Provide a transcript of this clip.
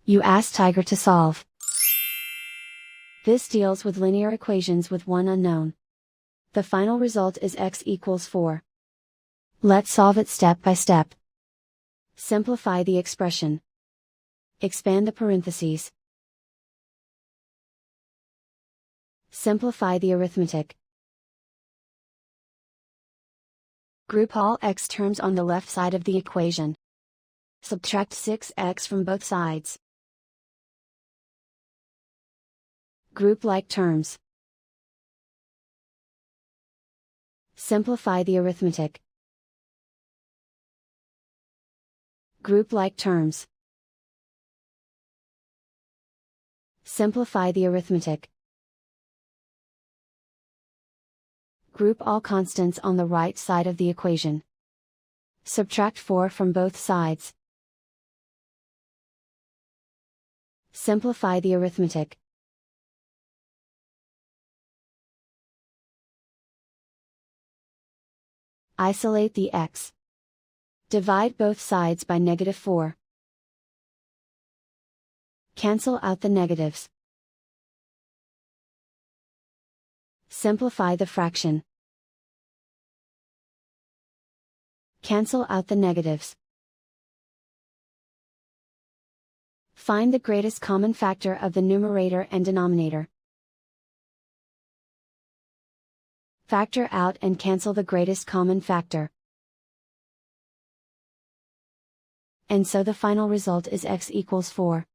You ask Tiger to solve. This deals with linear equations with one unknown. The final result is x equals 4. Let's solve it step by step. Simplify the expression. Expand the parentheses. Simplify the arithmetic. Group all x terms on the left side of the equation. Subtract 6x from both sides. Group like terms. Simplify the arithmetic. Group like terms. Simplify the arithmetic. Group all constants on the right side of the equation. Subtract 4 from both sides. Simplify the arithmetic. Isolate the x. Divide both sides by -4. Cancel out the negatives. Simplify the fraction. Cancel out the negatives. Find the greatest common factor of the numerator and denominator. Factor out and cancel the greatest common factor. And so the final result is x equals 4.